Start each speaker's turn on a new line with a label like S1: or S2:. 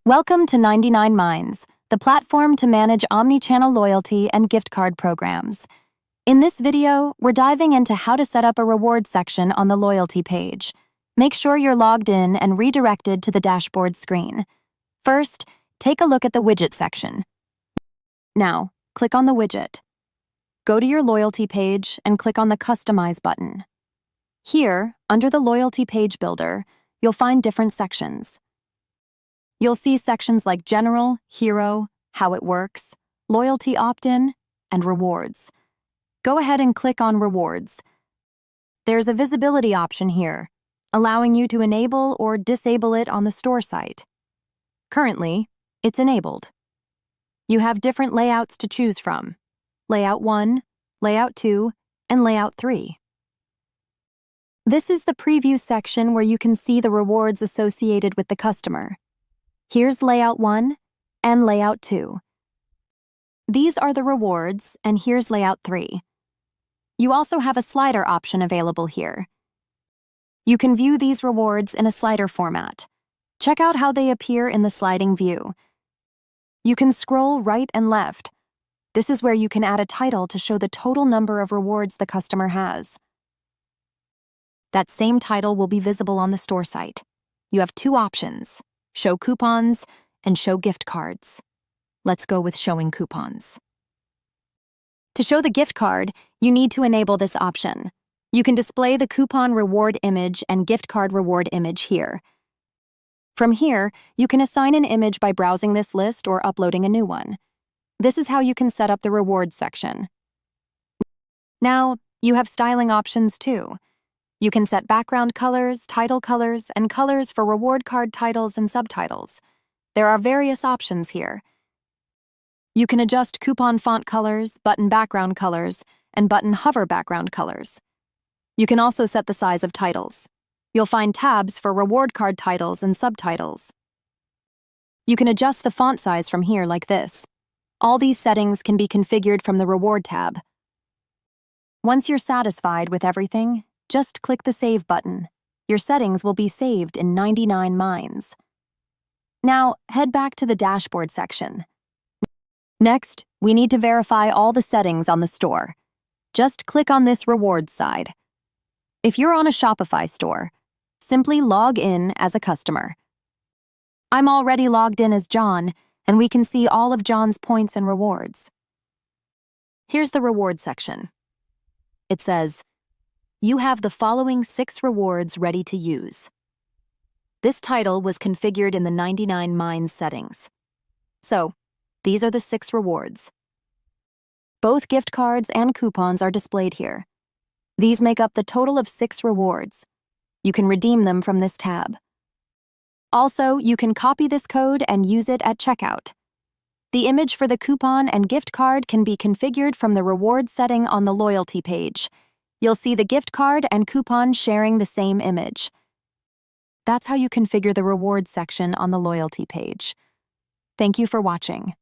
S1: Welcome to 99 Minds, the platform to manage omnichannel loyalty and gift card programs. In this video, we're diving into how to set up a rewards section on the loyalty page. Make sure you're logged in and redirected to the dashboard screen. First, take a look at the widget section. Now, click on the widget. Go to your loyalty page and click on the Customize button. Here, under the Loyalty Page Builder, you'll find different sections. You'll see sections like General, Hero, How It Works, Loyalty Opt-in, and Rewards. Go ahead and click on Rewards. There's a visibility option here, allowing you to enable or disable it on the store site. Currently, it's enabled. You have different layouts to choose from: Layout 1, Layout 2, and Layout 3. This is the preview section where you can see the rewards associated with the customer. Here's Layout 1 and Layout 2. These are the rewards, and here's Layout 3. You also have a slider option available here. You can view these rewards in a slider format. Check out how they appear in the sliding view. You can scroll right and left. This is where you can add a title to show the total number of rewards the customer has. That same title will be visible on the store site. You have two options: Show Coupons and Show Gift Cards. Let's go with Showing Coupons. To show the gift card, you need to enable this option. You can display the coupon reward image and gift card reward image here. From here, you can assign an image by browsing this list or uploading a new one. This is how you can set up the rewards section. Now, you have styling options too. You can set background colors, title colors, and colors for reward card titles and subtitles. There are various options here. You can adjust coupon font colors, button background colors, and button hover background colors. You can also set the size of titles. You'll find tabs for reward card titles and subtitles. You can adjust the font size from here like this. All these settings can be configured from the Reward tab. Once you're satisfied with everything, just click the Save button. Your settings will be saved in 99 Minds. Now, head back to the dashboard section. Next, we need to verify all the settings on the store. Just click on this Rewards side. If you're on a Shopify store, simply log in as a customer. I'm already logged in as John, and we can see all of John's points and rewards. Here's the Rewards section. It says, "You have the following 6 rewards ready to use." This title was configured in the 99 Minds settings. So, these are the 6 rewards. Both gift cards and coupons are displayed here. These make up the total of 6 rewards. You can redeem them from this tab. Also, you can copy this code and use it at checkout. The image for the coupon and gift card can be configured from the rewards setting on the loyalty page. You'll see the gift card and coupon sharing the same image. That's how you configure the rewards section on the loyalty page. Thank you for watching.